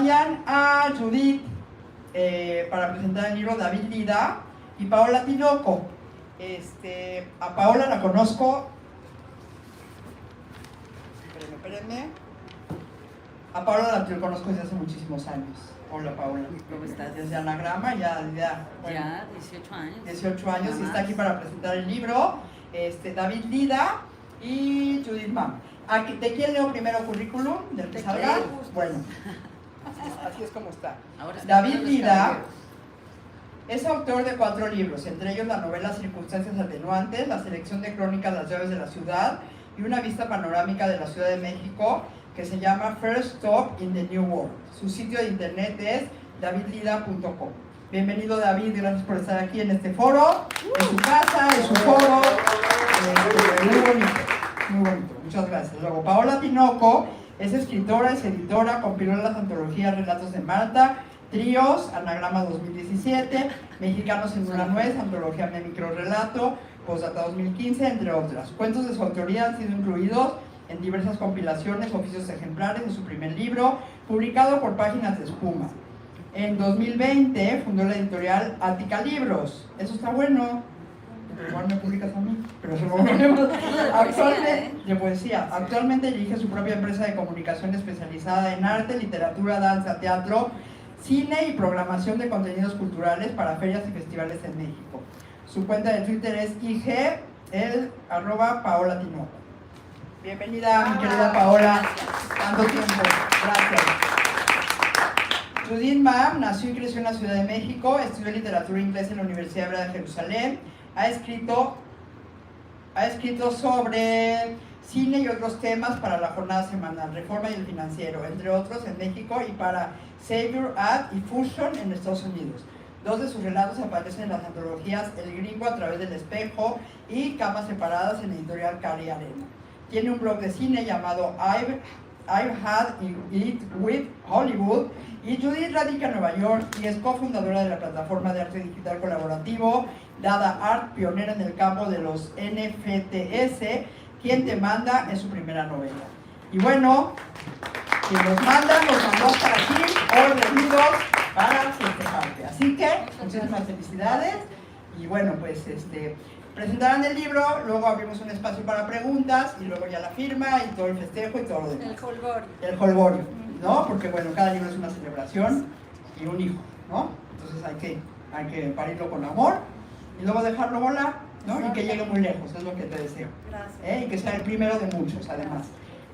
acompañan a Judith para presentar el libro David Lida y Paola Tinoco. A Paola la conozco. Espérenme. A Paola la conozco desde hace muchísimos años. Hola Paola. ¿Cómo estás? Desde Anagrama, ya 18 años. 18 años y está aquí para presentar el libro. David Lida y Judith Mam. ¿De quién leo primero currículum? ¿Del que salga? Bueno, así es como está. David Lida es autor de 4 libros, entre ellos la novela Circunstancias Atenuantes, la selección de crónicas Las Llaves de la Ciudad y una vista panorámica de la Ciudad de México que se llama First Stop in the New World. Su sitio de internet es davidlida.com. Bienvenido David, gracias por estar aquí en este foro, en su casa, en su foro. Muy bonito, muy bonito, muchas gracias. Luego Paola Tinoco es escritora, es editora, compiló las antologías Relatos de Malta, Tríos, Anagrama 2017, Mexicanos en una nuez, antología de microrrelato, Postdata 2015, entre otras. Cuentos de su autoría han sido incluidos en diversas compilaciones, oficios ejemplares de su primer libro, publicado por Páginas de Espuma. En 2020 fundó la editorial Ática Libros. Eso está bueno. Igual me publicas a mí, pero eso lo veremos. Actualmente, de poesía. Actualmente dirige su propia empresa de comunicación especializada en arte, literatura, danza, teatro, cine y programación de contenidos culturales para ferias y festivales en México. Su cuenta de Twitter es @Paola Tinoco. Bienvenida, mi querida Paola. Tanto tiempo. Gracias. Judith Mam nació y creció en la Ciudad de México, estudió literatura inglesa en la Universidad Hebrea de Jerusalén, ha escrito sobre cine y otros temas para la Jornada Semanal, Reforma y el Financiero, entre otros en México y para Savior Ad y Fusion en Estados Unidos. 2 de sus relatos aparecen en las antologías El Gringo a través del espejo y Camas separadas en la editorial Cari Arena. Tiene un blog de cine llamado I've Had It With Hollywood y Judith radica en Nueva York y es cofundadora de la plataforma de arte digital colaborativo Dada Art, pionera en el campo de los NFTs. Quien te manda es su primera novela. Y bueno, quien nos manda, nos mandó hasta aquí, hoy reunidos para festejarte. Así que, muchísimas felicidades. Y bueno, pues presentarán el libro, luego abrimos un espacio para preguntas y luego ya la firma y todo el festejo y todo lo demás. El jolgorio, ¿no? Porque bueno, cada libro es una celebración y un hijo, ¿no? Entonces hay que parirlo con amor y luego dejarlo volar, ¿no? Y que llegue muy lejos, es lo que te deseo. Gracias. Y que sea el primero de muchos, además.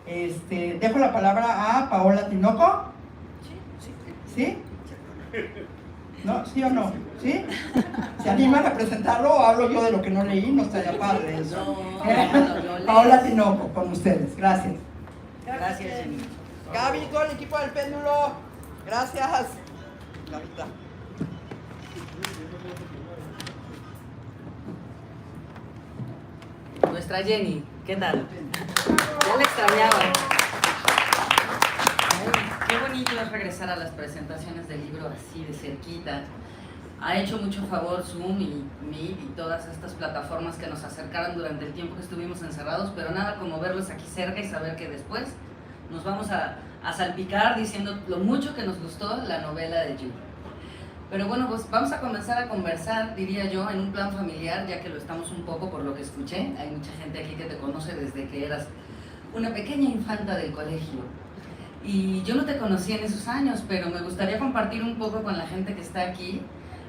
Dejo la palabra a Paola Tinoco. ¿Sí? ¿No? ¿Sí o no? ¿Sí? ¿Se animan a presentarlo o hablo yo de lo que no leí? No estaría padre eso. Paola Tinoco, con ustedes. Gracias. Gracias, Jenny. Gaby, todo el equipo del péndulo. Gracias. Gavita. Nuestra Jenny, ¿qué tal? Ya la extrañaba. Qué bonito es regresar a las presentaciones del libro así de cerquita. Ha hecho mucho favor Zoom y Meet y todas estas plataformas que nos acercaron durante el tiempo que estuvimos encerrados, pero nada como verlos aquí cerca y saber que después nos vamos a salpicar diciendo lo mucho que nos gustó la novela de Judy. Pero bueno, pues vamos a comenzar a conversar, diría yo, en un plan familiar, ya que lo estamos un poco por lo que escuché. Hay mucha gente aquí que te conoce desde que eras una pequeña infanta del colegio. Y yo no te conocí en esos años, pero me gustaría compartir un poco con la gente que está aquí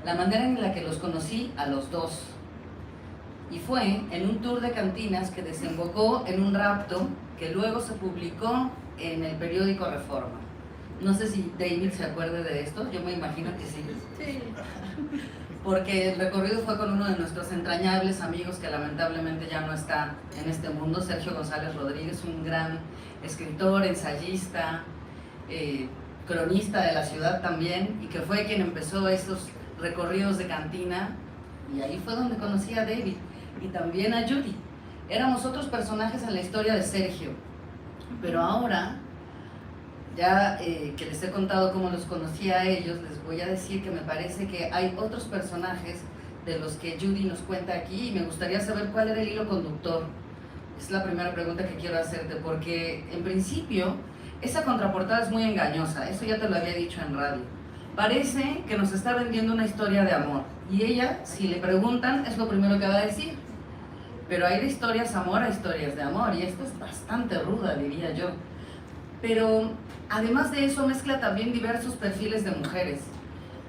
la manera en la que los conocí a los dos. Y fue en un tour de cantinas que desembocó en un rapto que luego se publicó en el periódico Reforma. No sé si David se acuerde de esto, yo me imagino que sí. Sí. Porque el recorrido fue con uno de nuestros entrañables amigos que lamentablemente ya no está en este mundo, Sergio González Rodríguez, un gran escritor, ensayista, cronista de la ciudad también, y que fue quien empezó esos recorridos de cantina, y ahí fue donde conocí a David y también a Judy. Éramos otros personajes en la historia de Sergio, pero ahora, ya que les he contado cómo los conocí a ellos, les voy a decir que me parece que hay otros personajes de los que Judy nos cuenta aquí y me gustaría saber cuál era el hilo conductor. Es la primera pregunta que quiero hacerte, porque en principio esa contraportada es muy engañosa, eso ya te lo había dicho en radio. Parece que nos está vendiendo una historia de amor, y ella, si le preguntan, es lo primero que va a decir. Pero hay de historias amor a historias de amor, y esta es bastante ruda, diría yo. Pero además de eso mezcla también diversos perfiles de mujeres.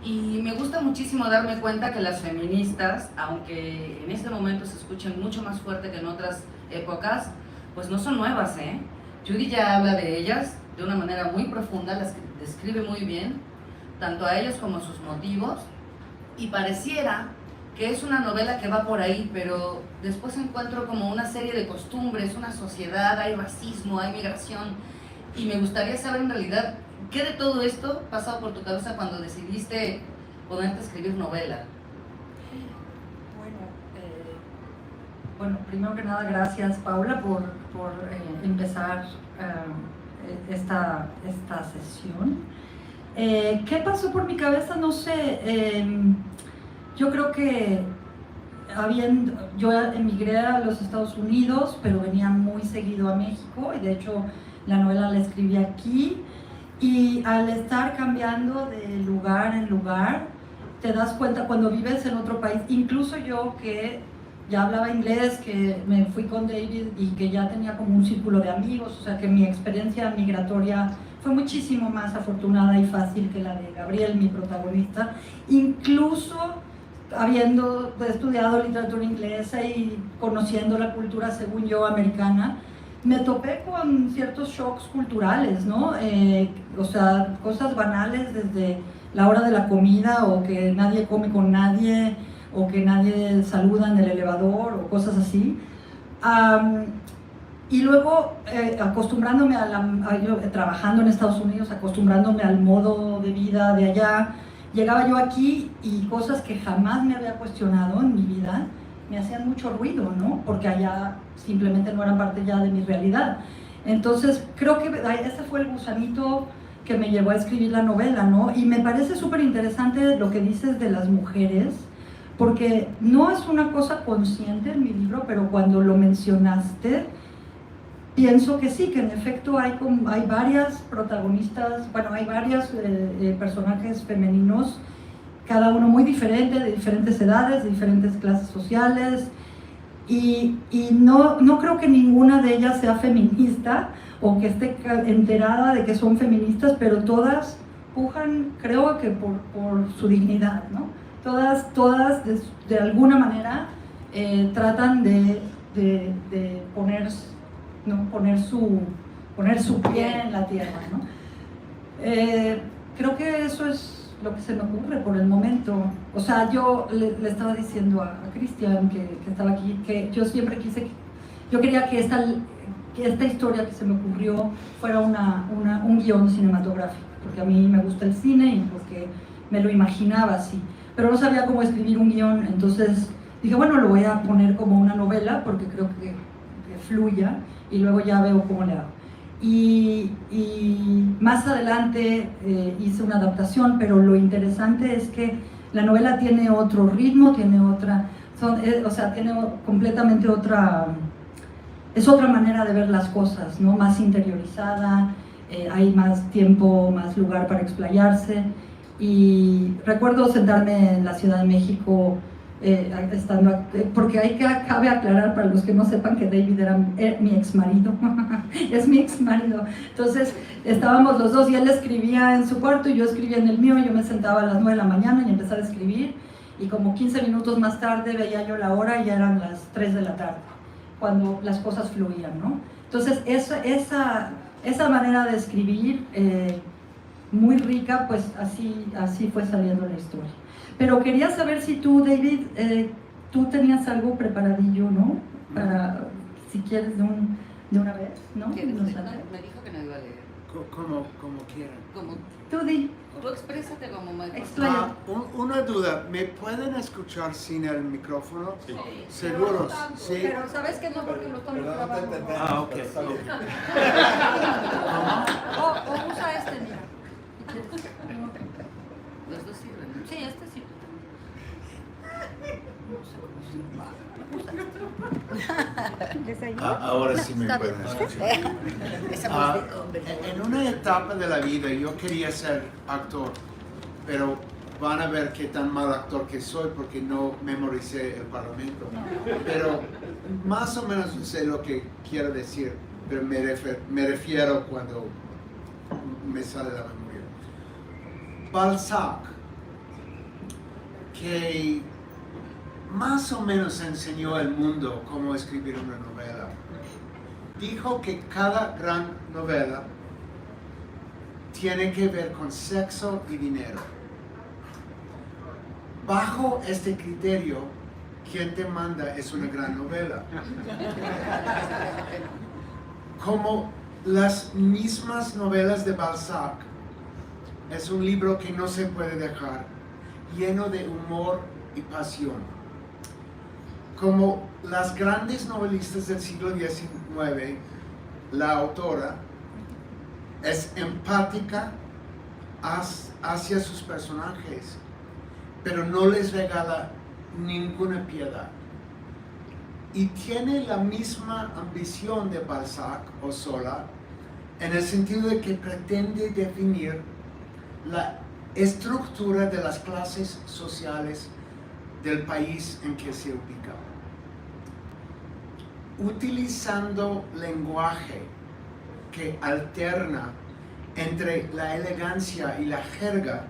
Y me gusta muchísimo darme cuenta que las feministas, aunque en este momento se escuchen mucho más fuerte que en otras épocas, pues no son nuevas, ¿eh? Judy ya habla de ellas de una manera muy profunda, las describe muy bien, tanto a ellas como sus motivos, y pareciera que es una novela que va por ahí, pero después encuentro como una serie de costumbres, una sociedad, hay racismo, hay migración, y me gustaría saber en realidad qué de todo esto pasaba por tu cabeza cuando decidiste ponerte a escribir novela. Bueno, primero que nada, gracias Paula por empezar esta sesión. ¿Qué pasó por mi cabeza? No sé. Yo creo que yo emigré a los Estados Unidos, pero venía muy seguido a México, y de hecho la novela la escribí aquí, y al estar cambiando de lugar en lugar, te das cuenta cuando vives en otro país, incluso yo que ya hablaba inglés, que me fui con David y que ya tenía como un círculo de amigos, o sea que mi experiencia migratoria fue muchísimo más afortunada y fácil que la de Gabriel, mi protagonista, incluso habiendo estudiado literatura inglesa y conociendo la cultura, según yo, americana, me topé con ciertos shocks culturales, ¿no? O sea, cosas banales desde la hora de la comida, o que nadie come con nadie, o que nadie saluda en el elevador, o cosas así. Y luego, acostumbrándome trabajando en Estados Unidos, acostumbrándome al modo de vida de allá, llegaba yo aquí y cosas que jamás me había cuestionado en mi vida me hacían mucho ruido, ¿no? Porque allá simplemente no eran parte ya de mi realidad. Entonces, creo que ese fue el gusanito que me llevó a escribir la novela, ¿no? Y me parece súper interesante lo que dices de las mujeres, porque no es una cosa consciente en mi libro, pero cuando lo mencionaste, pienso que sí, que en efecto hay varias protagonistas, bueno, hay varios personajes femeninos, cada uno muy diferente, de diferentes edades, de diferentes clases sociales, y no creo que ninguna de ellas sea feminista o que esté enterada de que son feministas, pero todas pujan, creo que por su dignidad, ¿no? Todas de alguna manera tratan de poner su pie en la tierra, ¿no? Creo que eso es lo que se me ocurre por el momento. O sea, yo le estaba diciendo a Cristian, que estaba aquí, que yo siempre yo quería que esta historia que se me ocurrió fuera un guión cinematográfico, porque a mí me gusta el cine y porque me lo imaginaba así, pero no sabía cómo escribir un guión. Entonces dije, bueno, lo voy a poner como una novela porque creo que fluya, y luego ya veo cómo le hago. Y más adelante hice una adaptación, pero lo interesante es que la novela tiene otro ritmo, tiene completamente es otra manera de ver las cosas, ¿no? Más interiorizada, hay más tiempo, más lugar para explayarse. Y recuerdo sentarme en la Ciudad de México, porque cabe aclarar para los que no sepan que David era mi ex marido, es mi ex marido. Entonces estábamos los dos y él escribía en su cuarto y yo escribía en el mío. Yo me sentaba a las 9 de la mañana y empezaba a escribir, y como 15 minutos más tarde veía yo la hora y ya eran las 3 de la tarde, cuando las cosas fluían, ¿no? Entonces esa manera de escribir muy rica, pues así fue saliendo la historia. Pero quería saber si tú, David, tú tenías algo preparadillo, ¿no? Para, si quieres, de una vez, ¿no? Me dijo que no iba a leer. Como quieran. Tú di. Tú exprésate como me Explaya. Una duda, ¿me pueden escuchar sin el micrófono? Sí. ¿Seguros? Sí. Pero sabes que no, porque lo estamos grabando. Ok. O usa mira. Los dos sirven, ¿no? Sí, sí. Ahora sí me pueden escuchar. En una etapa de la vida yo quería ser actor, pero van a ver qué tan mal actor que soy porque no memoricé el Parlamento. Pero más o menos sé lo que quiero decir, pero me refiero cuando me sale la memoria. Balzac, que más o menos enseñó al mundo cómo escribir una novela, dijo que cada gran novela tiene que ver con sexo y dinero. Bajo este criterio, ¿Quién te manda? Es una gran novela. Como las mismas novelas de Balzac, es un libro que no se puede dejar, lleno de humor y pasión. Como las grandes novelistas del siglo XIX, la autora es empática hacia sus personajes, pero no les regala ninguna piedad. Y tiene la misma ambición de Balzac o Zola, en el sentido de que pretende definir la estructura de las clases sociales del país en que se ubica. Utilizando lenguaje que alterna entre la elegancia y la jerga,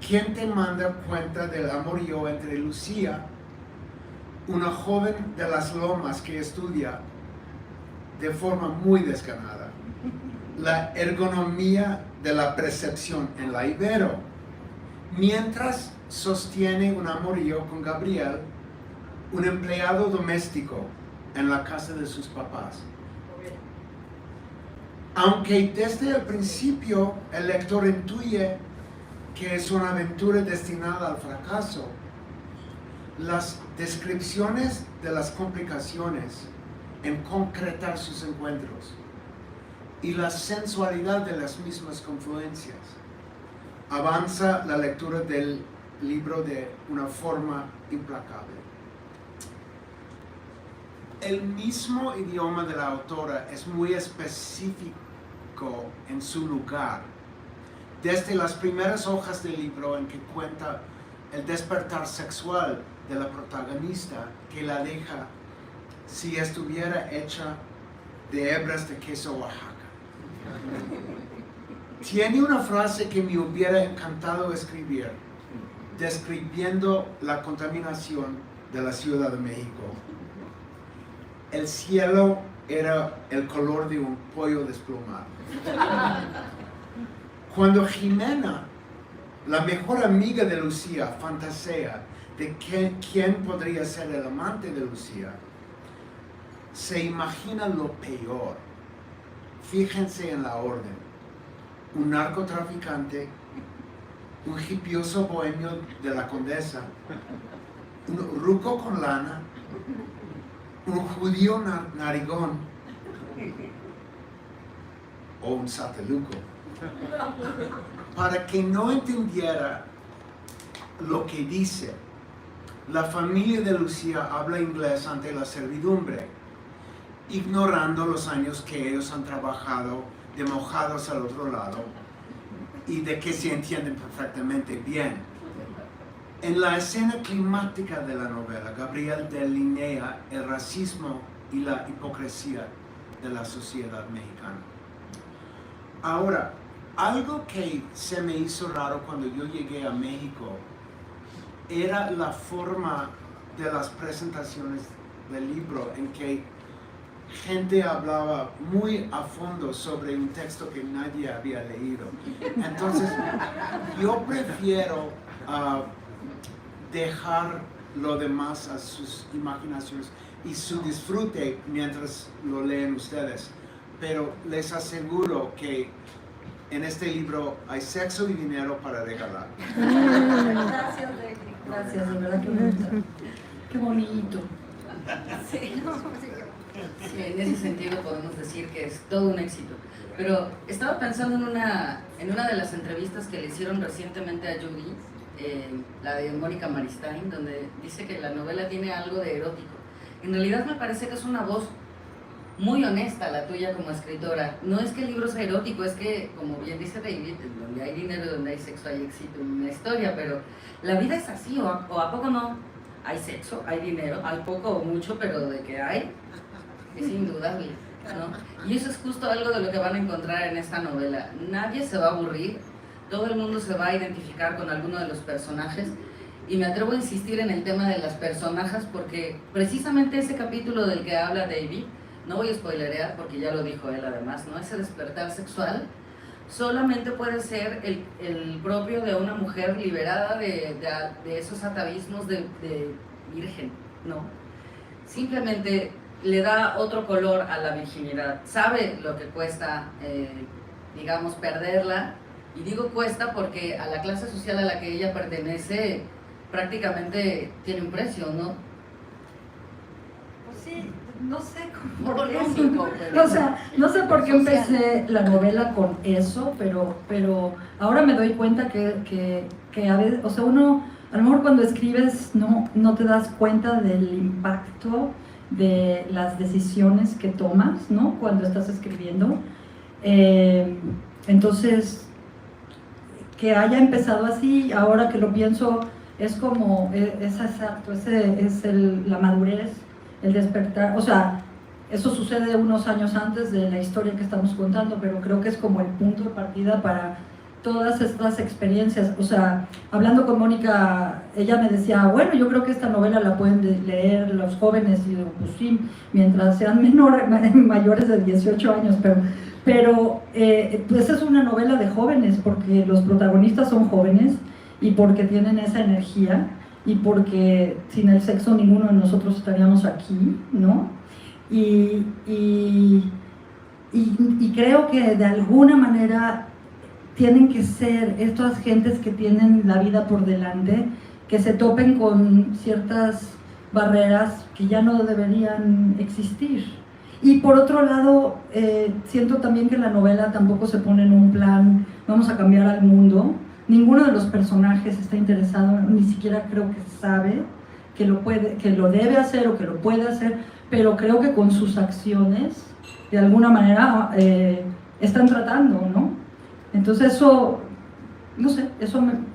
¿Quién te manda? Cuenta del amorío entre Lucía, una joven de las Lomas que estudia de forma muy desganada la ergonomía de la percepción en la Ibero, mientras sostiene un amorío con Gabriel, un empleado doméstico en la casa de sus papás. Aunque desde el principio el lector intuye que es una aventura destinada al fracaso, las descripciones de las complicaciones en concretar sus encuentros y la sensualidad de las mismas confluencias avanza la lectura del libro de una forma implacable. El mismo idioma de la autora es muy específico en su lugar. Desde las primeras hojas del libro en que cuenta el despertar sexual de la protagonista, que la deja si estuviera hecha de hebras de queso Oaxaca. Tiene una frase que me hubiera encantado escribir, describiendo la contaminación de la Ciudad de México. El cielo era el color de un pollo desplumado. Cuando Jimena, la mejor amiga de Lucía, fantasea de quién podría ser el amante de Lucía, se imagina lo peor. Fíjense en la orden: un narcotraficante, un hipioso bohemio de la Condesa, un ruco con lana, un judío narigón o un sateluco. Para que no entendiera lo que dice, la familia de Lucía habla inglés ante la servidumbre, ignorando los años que ellos han trabajado de mojados al otro lado y de que se entienden perfectamente bien. En la escena climática de la novela, Gabriel delinea el racismo y la hipocresía de la sociedad mexicana. Ahora, algo que se me hizo raro cuando yo llegué a México era la forma de las presentaciones del libro, en que gente hablaba muy a fondo sobre un texto que nadie había leído. Entonces, yo prefiero dejar lo demás a sus imaginaciones y su disfrute mientras lo leen ustedes. Pero les aseguro que en este libro hay sexo y dinero para regalar. Gracias, Ricky. Gracias, de verdad que bonito. Qué bonito. Sí, en ese sentido podemos decir que es todo un éxito. Pero estaba pensando en una de las entrevistas que le hicieron recientemente a Judy, la de Mónica Maristain, donde dice que la novela tiene algo de erótico. En realidad me parece que es una voz muy honesta la tuya como escritora. No es que el libro sea erótico, es que, como bien dice David, donde hay dinero, donde hay sexo, hay éxito en una historia, pero la vida es así, o a poco no. Hay sexo, hay dinero, hay poco o mucho, pero de que hay, es indudable, ¿no? Y eso es justo algo de lo que van a encontrar en esta novela. Nadie se va a aburrir, todo el mundo se va a identificar con alguno de los personajes, y me atrevo a insistir en el tema de las personajes porque precisamente ese capítulo del que habla David, no voy a spoilerear porque ya lo dijo él además, ¿no? Ese despertar sexual solamente puede ser el propio de una mujer liberada de esos atavismos de virgen, ¿no? Simplemente le da otro color a la virginidad, sabe lo que cuesta, digamos, perderla, y digo cuesta porque a la clase social a la que ella pertenece prácticamente tiene un precio, ¿no? Pues sí, no sé No por qué. económico, pero O sea, no sé por qué empecé la novela con eso, pero ahora me doy cuenta que a veces, o sea, uno, a lo mejor cuando escribes no te das cuenta del impacto de las decisiones que tomas, ¿no? Cuando estás escribiendo. Entonces, que haya empezado así, ahora que lo pienso, es como, es exacto, es la madurez, el despertar, o sea, eso sucede unos años antes de la historia que estamos contando, pero creo que es como el punto de partida para todas estas experiencias. O sea, hablando con Mónica, ella me decía, bueno, yo creo que esta novela la pueden leer los jóvenes, y digo, pues sí, mientras sean mayores de 18 años, pero pues es una novela de jóvenes, porque los protagonistas son jóvenes, y porque tienen esa energía, y porque sin el sexo ninguno de nosotros estaríamos aquí, ¿no? Y creo que de alguna manera tienen que ser estas gentes que tienen la vida por delante, que se topen con ciertas barreras que ya no deberían existir. Y por otro lado, siento también que la novela tampoco se pone en un plan, vamos a cambiar al mundo. Ninguno de los personajes está interesado, ni siquiera creo que sabe que lo debe hacer o que lo puede hacer, pero creo que con sus acciones, de alguna manera, están tratando, ¿no? Entonces eso, no sé,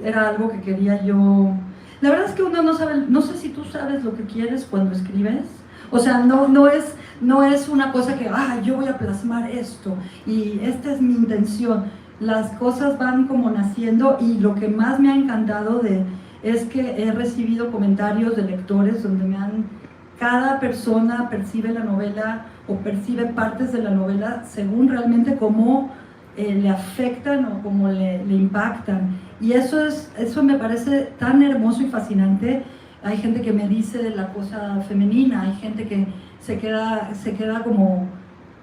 era algo que quería yo. La verdad es que uno no sabe, no sé si tú sabes lo que quieres cuando escribes. O sea, no es una cosa que, yo voy a plasmar esto y esta es mi intención. Las cosas van como naciendo, y lo que más me ha encantado es que he recibido comentarios de lectores donde cada persona percibe la novela o percibe partes de la novela según realmente cómo le afectan o cómo le impactan. Y eso me parece tan hermoso y fascinante. Hay gente que me dice la cosa femenina, hay gente que se queda como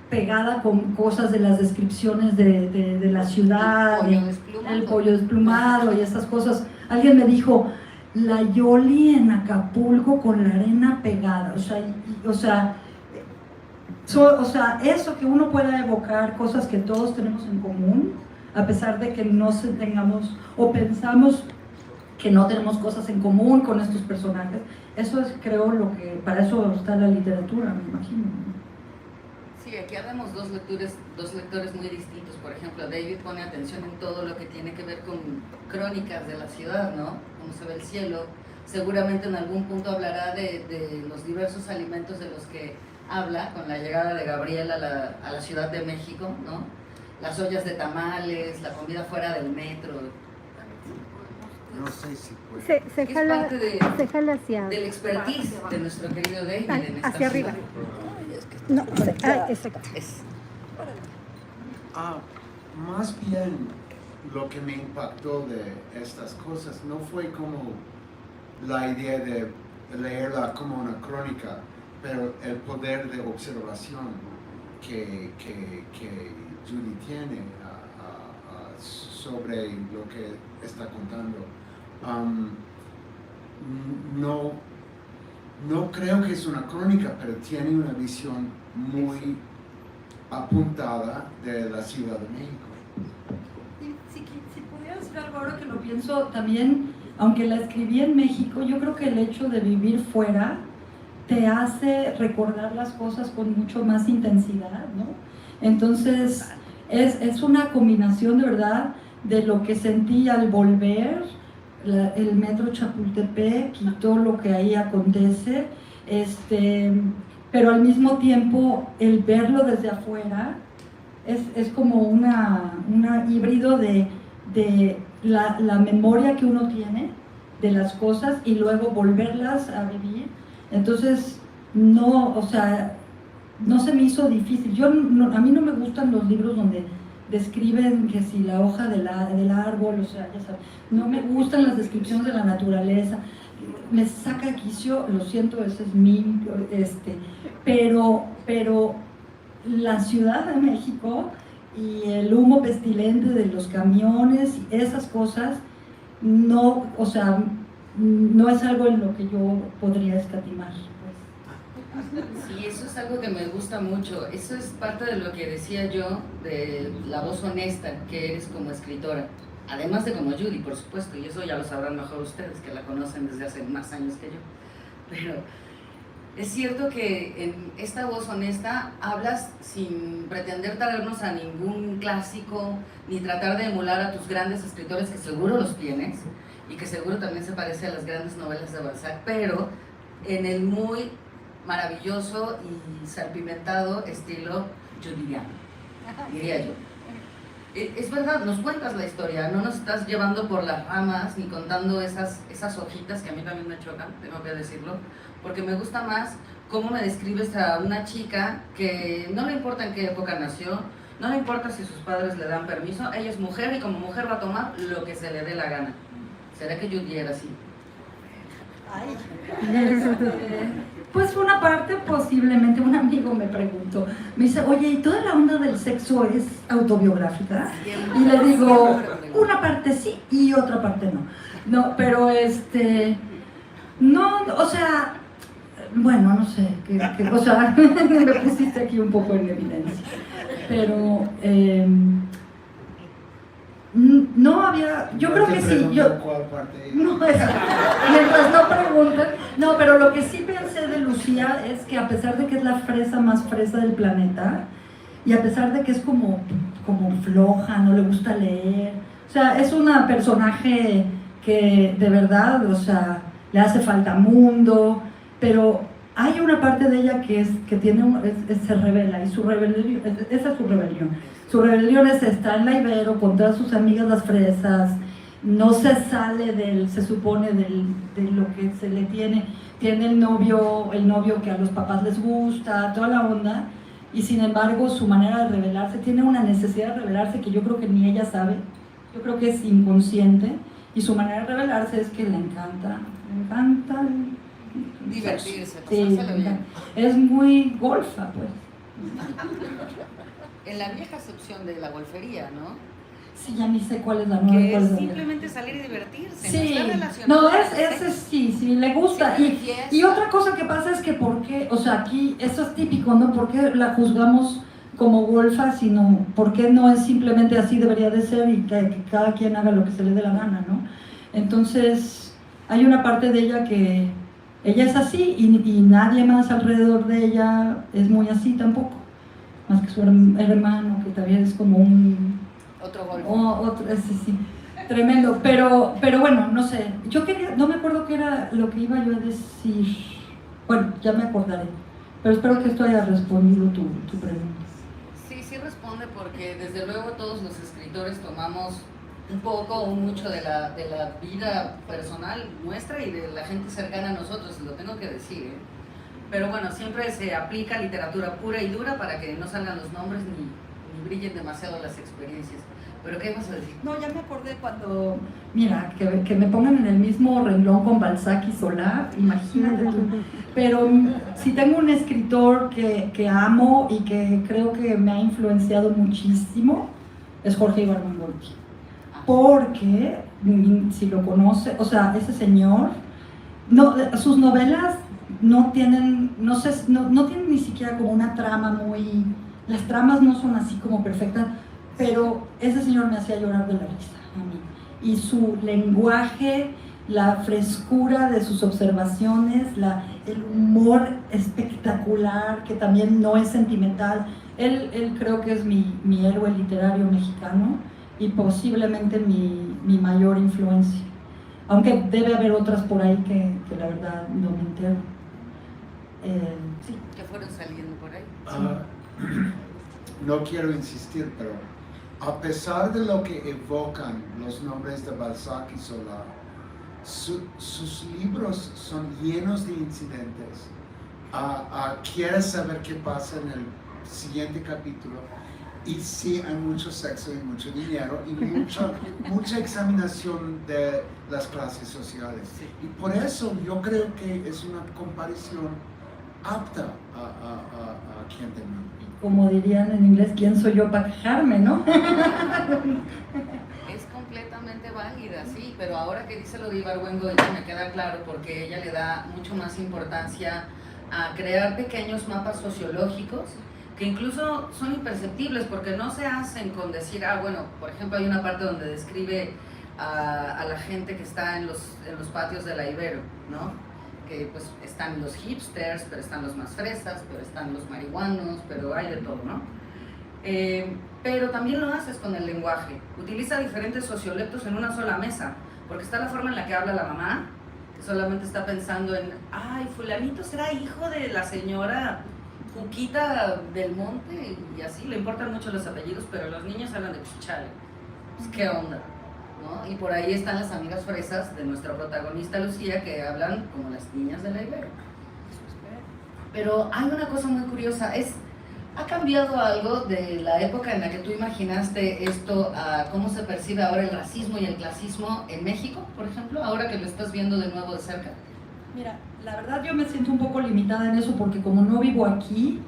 pegada con cosas de las descripciones de la ciudad, el pollo desplumado y estas cosas. Alguien me dijo, la Yoli en Acapulco con la arena pegada, o sea, eso que uno pueda evocar cosas que todos tenemos en común, a pesar de que no tengamos o pensamos que no tenemos cosas en común con estos personajes, eso es, creo, lo que para eso está la literatura, me imagino. Sí, aquí habemos dos lectores muy distintos. Por ejemplo, David pone atención en todo lo que tiene que ver con crónicas de la ciudad, ¿no? Cómo se ve el cielo. Seguramente en algún punto hablará de los diversos alimentos de los que habla con la llegada de Gabriel a la Ciudad de México, ¿no? Las ollas de tamales, la comida fuera del metro. No sé si puede. Se jala hacia... del expertise de nuestro querido David en esta hacia arriba. ciudad. No, exacto. Más bien lo que me impactó de estas cosas no fue como la idea de leerla como una crónica, pero el poder de observación que Judy tiene sobre lo que está contando. No creo que es una crónica, pero tiene una visión muy apuntada de la Ciudad de México. Si pudiera decir algo ahora que lo pienso, también aunque la escribí en México, yo creo que el hecho de vivir fuera te hace recordar las cosas con mucho más intensidad, ¿no? Entonces, es una combinación de verdad de lo que sentí al volver, el metro Chapultepec y todo lo que ahí acontece, pero al mismo tiempo el verlo desde afuera es como una híbrido de la memoria que uno tiene de las cosas y luego volverlas a vivir. Entonces, no, o sea, no se me hizo difícil. A mí no me gustan los libros donde describen que si la hoja del árbol, o sea, ya sabes, no me gustan las descripciones de la naturaleza, me saca de quicio, lo siento, ese es mi, pero la Ciudad de México y el humo pestilente de los camiones y esas cosas, no, o sea, no es algo en lo que yo podría escatimar. Sí, eso es algo que me gusta mucho. Eso es parte de lo que decía yo de la voz honesta que eres como escritora. Además de como Judy, por supuesto, y eso ya lo sabrán mejor ustedes, que la conocen desde hace más años que yo. Pero es cierto que en esta voz honesta hablas sin pretender traernos a ningún clásico, ni tratar de emular a tus grandes escritores, que seguro los tienes, y que seguro también se parece a las grandes novelas de Balzac, pero en el muy maravilloso y salpimentado estilo judiano, diría yo. Es verdad, nos cuentas la historia, no nos estás llevando por las ramas ni contando esas hojitas que a mí también me chocan, tengo que decirlo, porque me gusta más cómo me describes a una chica que no le importa en qué época nació, no le importa si sus padres le dan permiso, ella es mujer y como mujer va a tomar lo que se le dé la gana. ¿Será que Judy era así? Ay. Pues una parte posiblemente, un amigo me preguntó, me dice, oye, ¿y toda la onda del sexo es autobiográfica? Y le digo, una parte sí y otra parte no. No, pero no, o sea, bueno, no sé, o sea, me pusiste aquí un poco en evidencia, pero no había, yo creo que sí, no, mientras no preguntan, no, pero lo que sí pensé de Lucía es que a pesar de que es la fresa más fresa del planeta, y a pesar de que es como floja, no le gusta leer, o sea, es una personaje que de verdad, o sea, le hace falta mundo, pero hay una parte de ella que se revela, y su rebelión, esa es su rebelión. Su rebelión es estar en la Ibero con todas sus amigas las fresas, no se sale se supone de lo que se le tiene el novio que a los papás les gusta, toda la onda, y sin embargo su manera de rebelarse, tiene una necesidad de rebelarse que yo creo que ni ella sabe, yo creo que es inconsciente, y su manera de rebelarse es que le encanta divertirse, sí, pasárselo bien. Es muy golfa, pues. En la vieja acepción de la golfería, ¿no? Sí, ya ni sé cuál es la nueva. Que es simplemente salir y divertirse, sí, no está relacionado. No, sí, le gusta. Y otra cosa que pasa es que ¿por qué? O sea, aquí eso es típico, ¿no? ¿Por qué la juzgamos como golfa, sino por qué no es simplemente así debería de ser y que cada quien haga lo que se le dé la gana, ¿no? Entonces, hay una parte de ella que ella es así y nadie más alrededor de ella es muy así tampoco, más que su hermano, que también es como un... Otro golpe. Sí, tremendo, pero bueno, no sé, no me acuerdo qué era lo que iba yo a decir, bueno, ya me acordaré, pero espero que esto haya respondido tu pregunta. Sí responde, porque desde luego todos los escritores tomamos un poco o mucho de la vida personal nuestra y de la gente cercana a nosotros, lo tengo que decir, ¿eh? Pero bueno, siempre se aplica literatura pura y dura para que no salgan los nombres ni brillen demasiado las experiencias. ¿Pero qué vas a decir? No, ya me acordé cuando, mira, que me pongan en el mismo renglón con Balzac y Solá, imagínate tú. Pero si tengo un escritor que amo y que creo que me ha influenciado muchísimo, es Jorge Ibargüengoitia. Porque, si lo conoce, o sea, ese señor, sus novelas no tienen ni siquiera como una trama las tramas no son así como perfectas, pero ese señor me hacía llorar de la risa a mí. Y su lenguaje la frescura de sus observaciones, el humor espectacular, que también no es sentimental. Él creo que es mi héroe literario mexicano y posiblemente mi mayor influencia. Aunque debe haber otras por ahí que la verdad no me entero. Sí. Que fueron saliendo por ahí. No quiero insistir, pero a pesar de lo que evocan los nombres de Balzac y Zola, sus libros son llenos de incidentes. Quieres saber qué pasa en el siguiente capítulo, y sí hay mucho sexo y mucho dinero y mucha examinación de las clases sociales. Y por eso yo creo que es una comparación apta a quien te manda. Como dirían en inglés, ¿quién soy yo para quejarme, no? Es completamente válida, sí, pero ahora que dice lo de Ibargüengoitia me queda claro, porque ella le da mucho más importancia a crear pequeños mapas sociológicos que incluso son imperceptibles, porque no se hacen con decir, bueno, por ejemplo hay una parte donde describe a la gente que está en los patios de la Ibero, ¿no? Que pues están los hipsters, pero están los más fresas, pero están los marihuanos, pero hay de todo, ¿no? Pero también lo haces con el lenguaje. Utiliza diferentes sociolectos en una sola mesa, porque está la forma en la que habla la mamá, que solamente está pensando en, ay, fulanito será hijo de la señora Cuquita del Monte, y así, le importan mucho los apellidos, pero los niños hablan de chichale. Pues, ¿qué onda? ¿No? Y por ahí están las amigas fresas de nuestra protagonista Lucía, que hablan como las niñas de la Ibero. Pero hay una cosa muy curiosa, ¿ha cambiado algo de la época en la que tú imaginaste esto a cómo se percibe ahora el racismo y el clasismo en México, por ejemplo, ahora que lo estás viendo de nuevo de cerca? Mira, la verdad yo me siento un poco limitada en eso, porque como no vivo aquí,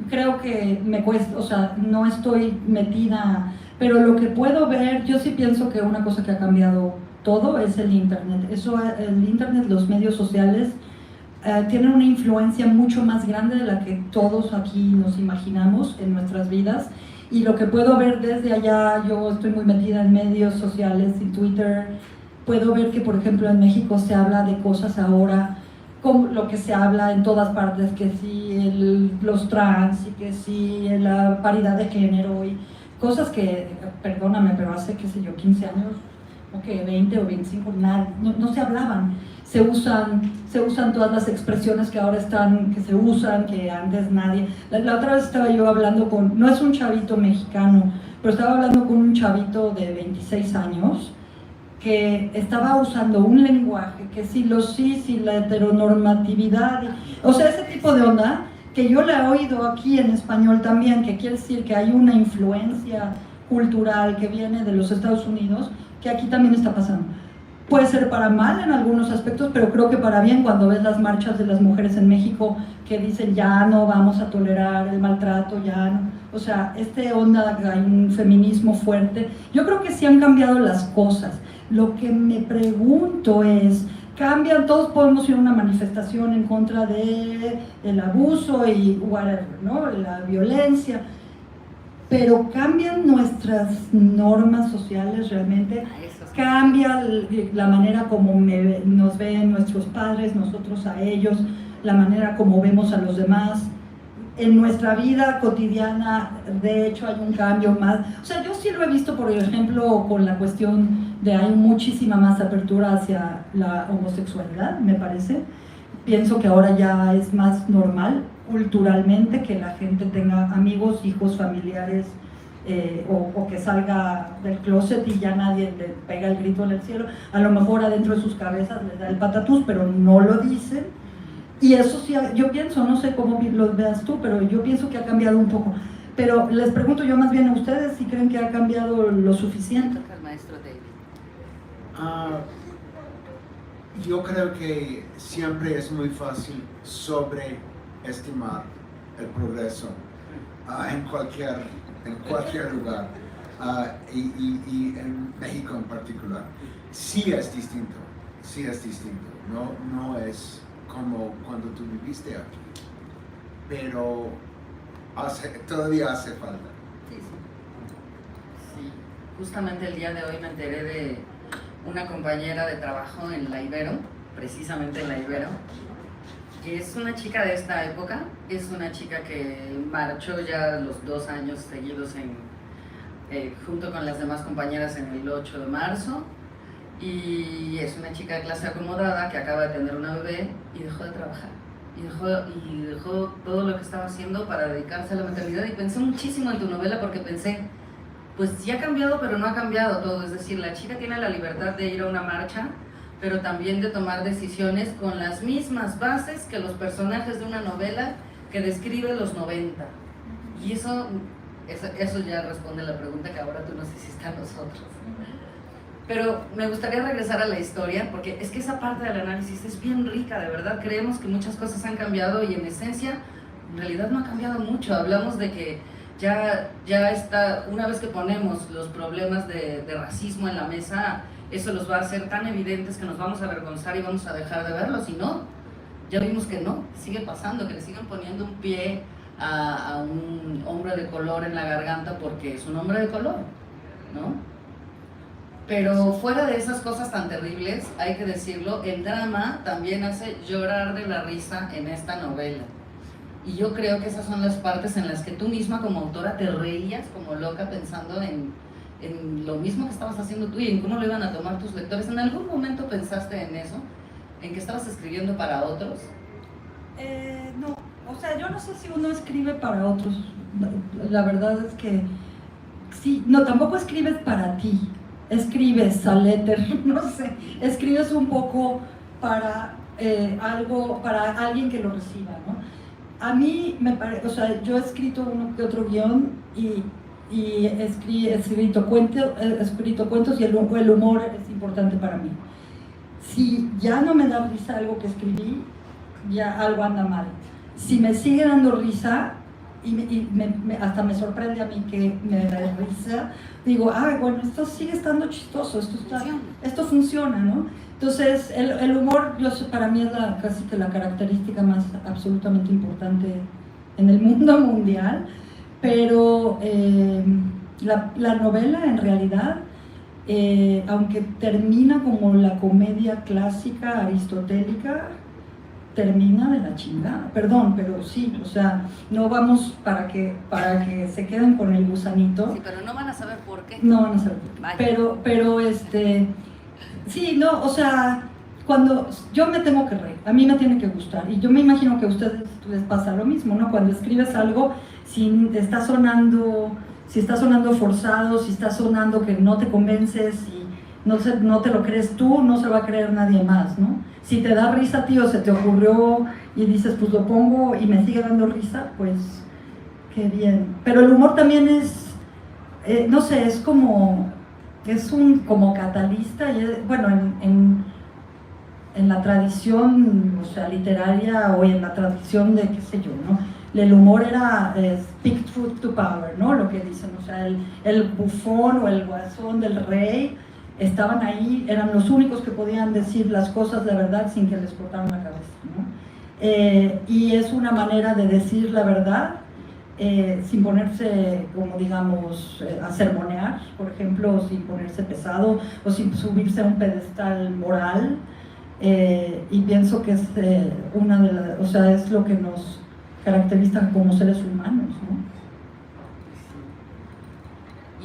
creo que me cuesta, o sea, no estoy metida, pero lo que puedo ver, yo sí pienso que una cosa que ha cambiado todo es el internet. El internet, los medios sociales, tienen una influencia mucho más grande de la que todos aquí nos imaginamos en nuestras vidas, y lo que puedo ver desde allá, yo estoy muy metida en medios sociales y Twitter, puedo ver que por ejemplo en México se habla de cosas ahora como lo que se habla en todas partes, que sí los trans y que sí la paridad de género y cosas que, perdóname, pero hace, qué sé yo, 15 años, o que 20 o 25, no se hablaban. Se usan todas las expresiones que ahora que se usan, que antes nadie. La otra vez estaba yo hablando no es un chavito mexicano, pero estaba hablando con un chavito de 26 años que estaba usando un lenguaje, que sí, la heteronormatividad, o sea, ese tipo de onda, que yo la he oído aquí en español también, que quiere decir que hay una influencia cultural que viene de los Estados Unidos, que aquí también está pasando. Puede ser para mal en algunos aspectos, pero creo que para bien, cuando ves las marchas de las mujeres en México que dicen ya no vamos a tolerar el maltrato, ya no, o sea, onda, hay un feminismo fuerte. Yo creo que sí han cambiado las cosas. Lo que me pregunto es, cambian, todos podemos ir a una manifestación en contra del abuso y whatever, ¿no? La violencia, pero cambian nuestras normas sociales realmente, cambia la manera como nos ven nuestros padres, nosotros a ellos, la manera como vemos a los demás. En nuestra vida cotidiana, de hecho, hay un cambio más. O sea, yo sí lo he visto, por ejemplo, con la cuestión de hay muchísima más apertura hacia la homosexualidad, me parece. Pienso que ahora ya es más normal culturalmente que la gente tenga amigos, hijos, familiares, o que salga del closet y ya nadie le pega el grito en el cielo. A lo mejor adentro de sus cabezas les da el patatús, pero no lo dicen. Y eso sí, yo pienso, no sé cómo lo veas tú, pero yo pienso que ha cambiado un poco. Pero les pregunto yo más bien a ustedes si creen que ha cambiado lo suficiente. Maestro David. Yo creo que siempre es muy fácil sobreestimar el progreso en cualquier lugar, y en México en particular. Sí es distinto, no es como cuando tú viviste aquí, pero todavía hace falta. Sí. Justamente el día de hoy me enteré una compañera de trabajo en la Ibero, precisamente en la Ibero, que es una chica de esta época, es una chica que marchó ya los 2 años seguidos junto con las demás compañeras en el 8 de marzo, y es una chica de clase acomodada que acaba de tener una bebé y dejó de trabajar. Y dejó todo lo que estaba haciendo para dedicarse a la maternidad. Y pensé muchísimo en tu novela porque pensé, pues sí ha cambiado, pero no ha cambiado todo. Es decir, la chica tiene la libertad de ir a una marcha, pero también de tomar decisiones con las mismas bases que los personajes de una novela que describe los 90. Y eso ya responde a la pregunta que ahora tú nos hiciste a nosotros. Pero me gustaría regresar a la historia, porque es que esa parte del análisis es bien rica, de verdad. Creemos que muchas cosas han cambiado y en esencia, en realidad no ha cambiado mucho. Hablamos de que ya está, una vez que ponemos los problemas de racismo en la mesa, eso los va a hacer tan evidentes que nos vamos a avergonzar y vamos a dejar de verlos. Y no, ya vimos que no, sigue pasando, que le siguen poniendo un pie a un hombre de color en la garganta porque es un hombre de color, ¿no? Pero fuera de esas cosas tan terribles, hay que decirlo, el drama también hace llorar de la risa en esta novela. Y yo creo que esas son las partes en las que tú misma como autora te reías como loca pensando en lo mismo que estabas haciendo tú y en cómo lo iban a tomar tus lectores. ¿En algún momento pensaste en eso? ¿En que estabas escribiendo para otros? No, o sea, yo no sé si uno escribe para otros. La verdad es que sí, no, tampoco escribes para ti. Escribes al éter, no sé, escribes un poco para algo, para alguien que lo reciba, ¿no? A mí me parece, o sea, yo he escrito uno que otro guión y he escrito cuentos y el humor es importante para mí. Si ya no me da risa algo que escribí, ya algo anda mal. Si me sigue dando risa, hasta me sorprende a mí que me da risa, digo, bueno, esto sigue estando chistoso, esto funciona, ¿no? Entonces, el humor, para mí es casi que la característica más absolutamente importante en el mundo mundial, pero la novela en realidad, aunque termina como la comedia clásica aristotélica, termina de la chingada, perdón, pero sí, o sea, no vamos para que se queden con el gusanito. Sí, pero no van a saber por qué. No van a saber por qué. Vaya. Pero sí, no, o sea, cuando yo me tengo que reír, a mí me tiene que gustar, y yo me imagino que a ustedes les pasa lo mismo, ¿no? Cuando escribes algo, si está sonando forzado, si está sonando que no te convences, y no te lo crees tú, no se va a creer nadie más, ¿no? Si te da risa, tío, se te ocurrió y dices, pues lo pongo y me sigue dando risa, pues qué bien. Pero el humor también es, no sé, es como catalista, y bueno, en la tradición, o sea, literaria o en la tradición de, qué sé yo, ¿no? El humor era speak truth to power, ¿no? Lo que dicen, o sea, el bufón o el guasón del rey estaban ahí, eran los únicos que podían decir las cosas de verdad sin que les cortaran la cabeza, ¿no? Y es una manera de decir la verdad sin ponerse, como digamos, a sermonear, por ejemplo, o sin ponerse pesado, o sin subirse a un pedestal moral, y pienso que es o sea, es lo que nos caracteriza como seres humanos, ¿no?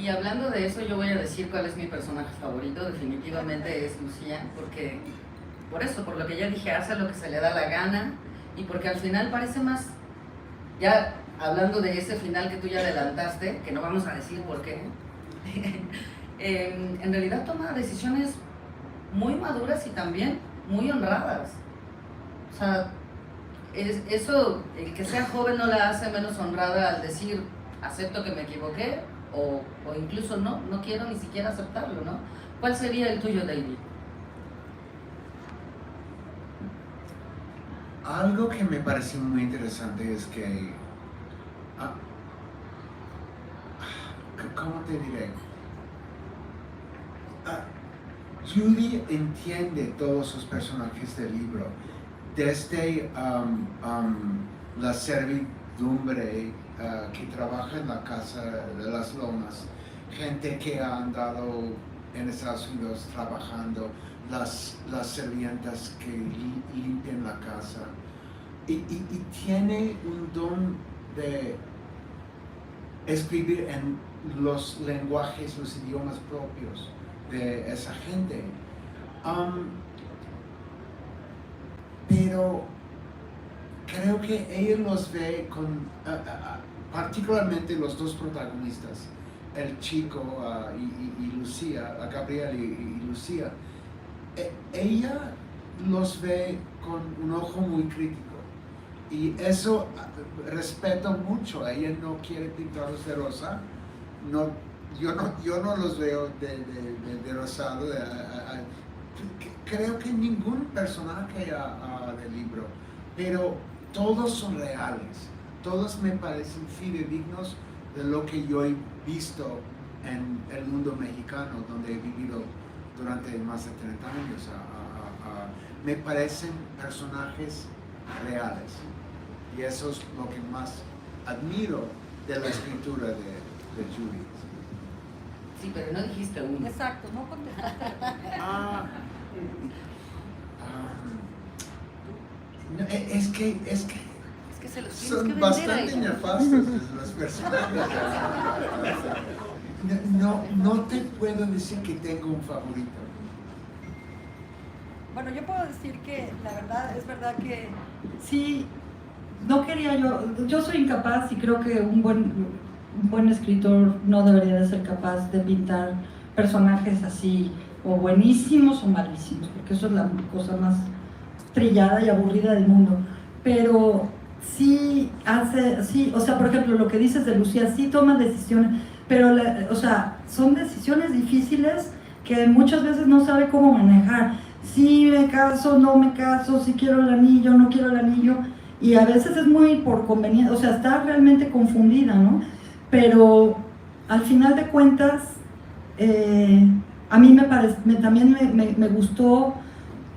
Y hablando de eso, yo voy a decir cuál es mi personaje favorito, definitivamente es Lucía, porque por lo que ya dije, hace lo que se le da la gana, y porque al final parece más, ya hablando de ese final que tú ya adelantaste, que no vamos a decir por qué, en realidad toma decisiones muy maduras y también muy honradas. O sea, eso, el que sea joven no la hace menos honrada al decir, acepto que me equivoqué, o incluso no quiero ni siquiera aceptarlo, ¿no? ¿Cuál sería el tuyo, David? Algo que me pareció muy interesante es que, ¿cómo te diré? Judy entiende todos sus personajes del libro, desde la servidumbre que trabaja en la casa de las lomas, gente que ha andado en Estados Unidos trabajando, las servientas que limpian la casa. Y tiene un don de escribir en los lenguajes, los idiomas propios de esa gente. Pero creo que ella los ve con, particularmente los dos protagonistas, el chico y Lucía, Gabriel y Lucía. Ella los ve con un ojo muy crítico. Y eso respeto mucho. Ella no quiere pintarlos de rosa. Yo no los veo de rosado. Creo que ningún personaje del libro, pero todos son reales. Todos me parecen fidedignos de lo que yo he visto en el mundo mexicano, donde he vivido durante más de 30 años. Me parecen personajes reales. Y eso es lo que más admiro de la escritura de Judy. Sí, pero no dijiste uno. Exacto, no contestaste. No, es que Es que se los tienes que son vender bastante a ella. nefastos los personajes. No te puedo decir que tengo un favorito. Bueno, yo puedo decir que la verdad, es verdad que sí, no quería yo soy incapaz y creo que un buen escritor no debería de ser capaz de pintar personajes así, o buenísimos o malísimos, porque eso es la cosa más trillada y aburrida del mundo. Pero sí o sea, por ejemplo, lo que dices de Lucía, sí toma decisiones, pero, o sea, son decisiones difíciles que muchas veces no sabe cómo manejar. Si me caso, no me caso, si quiero el anillo, no quiero el anillo, y a veces es muy por conveniencia, o sea, está realmente confundida, ¿no? Pero al final de cuentas, a mí también me gustó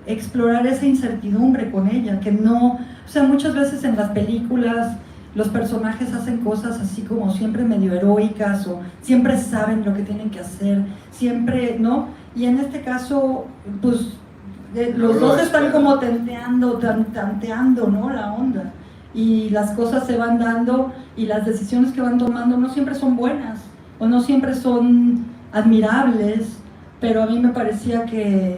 explorar esa incertidumbre con ella, que no, o sea, muchas veces en las películas los personajes hacen cosas así como siempre medio heroicas, o siempre saben lo que tienen que hacer, siempre, ¿no? Y en este caso, pues, los dos están como tanteando, ¿no? La onda. Y las cosas se van dando y las decisiones que van tomando no siempre son buenas o no siempre son admirables, pero a mí me parecía que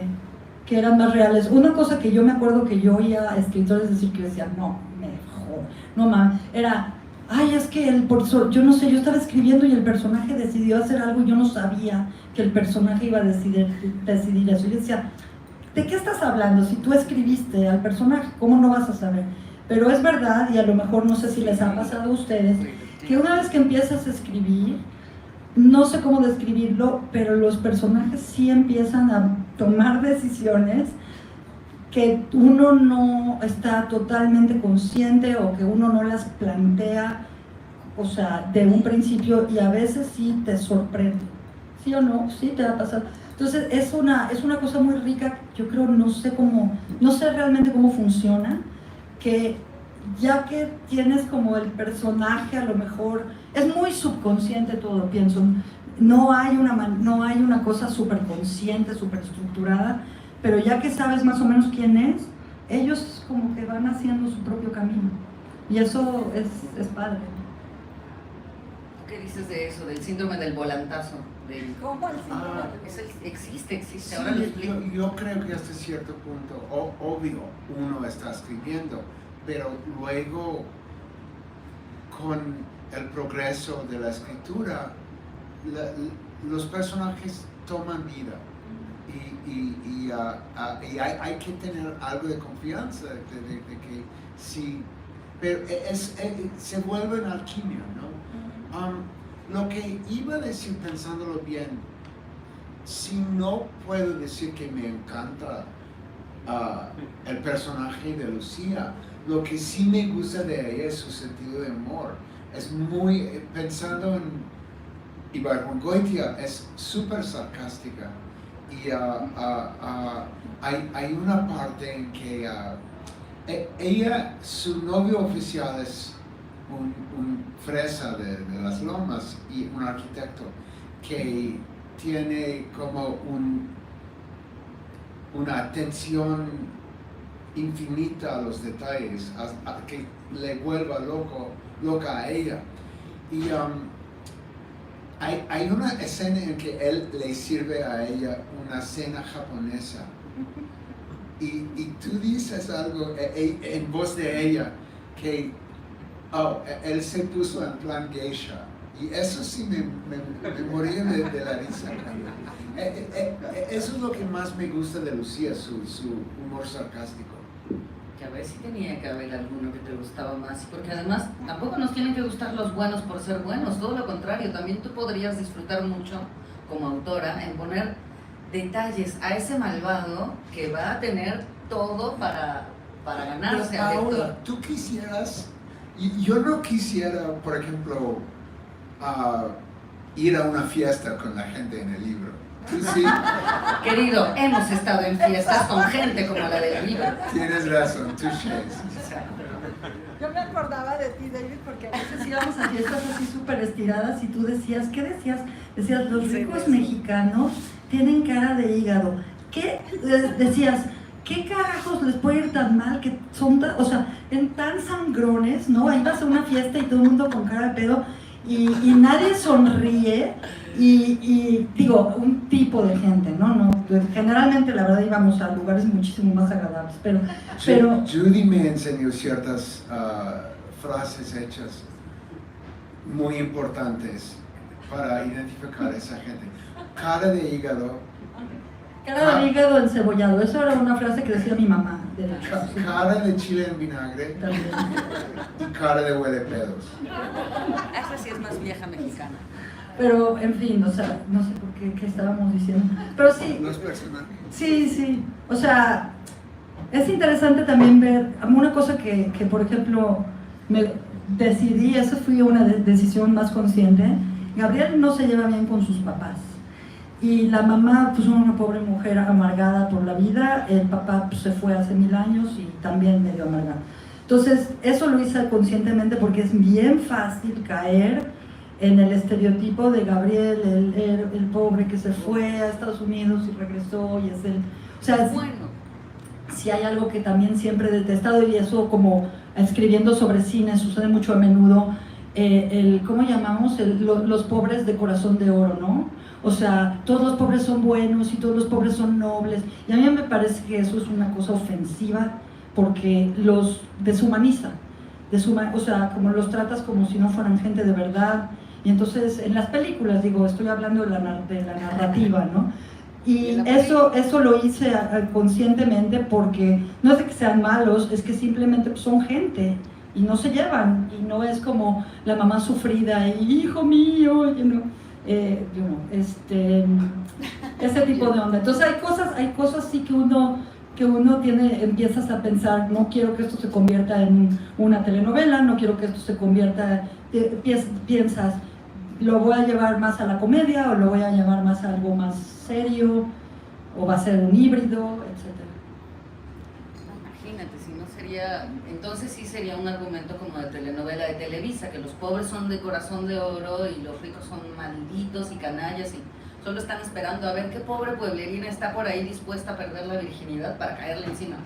eran más reales. Una cosa que yo me acuerdo que yo oía a escritores decir, que decían, no, no mames, era, ay, es que yo no sé, yo estaba escribiendo y el personaje decidió hacer algo y yo no sabía que el personaje iba a decidir eso. Y yo decía, ¿de qué estás hablando? Si tú escribiste al personaje, ¿cómo no vas a saber? Pero es verdad, y a lo mejor no sé si les ha pasado a ustedes, que una vez que empiezas a escribir, no sé cómo describirlo, pero los personajes sí empiezan a tomar decisiones que uno no está totalmente consciente o que uno no las plantea, o sea, de un principio, y a veces sí te sorprende. ¿Sí o no? Sí te va a pasar. Entonces es una cosa muy rica, yo creo, no sé realmente cómo funciona, que ya que tienes como el personaje, a lo mejor es muy subconsciente todo, pienso, no hay una cosa súper consciente, súper estructurada, pero ya que sabes más o menos quién es, ellos como que van haciendo su propio camino, y eso es padre. ¿Qué dices de eso, del síndrome del volantazo? ¿Cómo el síndrome? Existe, Sí, ahora lo explico. yo creo que hasta cierto punto, obvio, uno está escribiendo, pero luego con el progreso de la escritura, los personajes toman vida y hay que tener algo de confianza de que sí, pero se vuelve una alquimia, ¿no? Lo que iba a decir pensándolo bien, si no puedo decir que me encanta el personaje de Lucía, lo que sí me gusta de ella es su sentido de humor. Es muy, pensando en Ibargüengoitia, es súper sarcástica. Y hay una parte en que ella, su novio oficial es un fresa de las lomas y un arquitecto que tiene como una atención infinita a los detalles, que le vuelva loca a ella. Y hay una escena en que él le sirve a ella una cena japonesa. Y tú dices algo en voz de ella, que él se puso en plan geisha. Y eso sí me moría de la risa. Eso es lo que más me gusta de Lucía, su humor sarcástico. Que a ver si tenía que haber alguno que te gustaba más, porque además tampoco nos tienen que gustar los buenos por ser buenos, todo lo contrario, también tú podrías disfrutar mucho como autora en poner detalles a ese malvado que va a tener todo para ganarse al lector. Ahora, tú quisieras, yo no quisiera, por ejemplo, ir a una fiesta con la gente en el libro. ¿Tú sí? Querido, hemos estado en fiestas con gente como la del libro. Tienes razón, touché. Yo me acordaba de ti, David, porque a veces íbamos a fiestas así súper estiradas y tú decías, ¿qué decías? Decías, los ricos mexicanos tienen cara de hígado. ¿Qué decías? ¿Qué carajos les puede ir tan mal que son tan, o sea, tan sangrones, ¿no? Ahí vas a una fiesta y todo el mundo con cara de pedo y nadie sonríe y digo, un tipo de gente, ¿no? Generalmente, la verdad, íbamos a lugares muchísimo más agradables, pero Judy me enseñó ciertas frases hechas muy importantes para identificar a esa gente. Cara de hígado. Cara de hígado encebollado, eso era una frase que decía mi mamá, de hecho. Cara de chile en vinagre. También. Y cara de huele pedos. Esa sí es más vieja mexicana. Pero, en fin, o sea, no sé por qué estábamos diciendo. Pero sí. Los personajes. Sí. O sea, es interesante también ver, una cosa que por ejemplo, me decidí, esa fue una decisión más consciente. Gabriel no se lleva bien con sus papás. Y la mamá, pues una pobre mujer amargada por la vida, el papá pues, se fue hace 1000 años y también medio amargado. Entonces, eso lo hice conscientemente porque es bien fácil caer en el estereotipo de Gabriel, el pobre que se fue a Estados Unidos y regresó y es el... O sea, Bueno, si hay algo que también siempre he detestado y eso como escribiendo sobre cine sucede mucho a menudo, ¿cómo llamamos? Los pobres de corazón de oro, ¿no? O sea, todos los pobres son buenos y todos los pobres son nobles. Y a mí me parece que eso es una cosa ofensiva porque los deshumaniza. O sea, como los tratas como si no fueran gente de verdad. Y entonces, en las películas, digo, estoy hablando de la narrativa, ¿no? Y eso lo hice conscientemente porque no es de que sean malos, es que simplemente pues, son gente y no se llevan. Y no es como la mamá sufrida y hijo mío, ese tipo de onda. Entonces hay cosas sí que uno empiezas a pensar, no quiero que esto se convierta en una telenovela, no quiero que esto se convierta, piensas, lo voy a llevar más a la comedia o lo voy a llevar más a algo más serio o va a ser un híbrido, etc. imagínate, si no sería, entonces sí sería un argumento como de telenovela de Televisa, que los pobres son de corazón de oro y los ricos son malditos y canallas y solo están esperando a ver qué pobre pueblerina está por ahí dispuesta a perder la virginidad para caerle encima.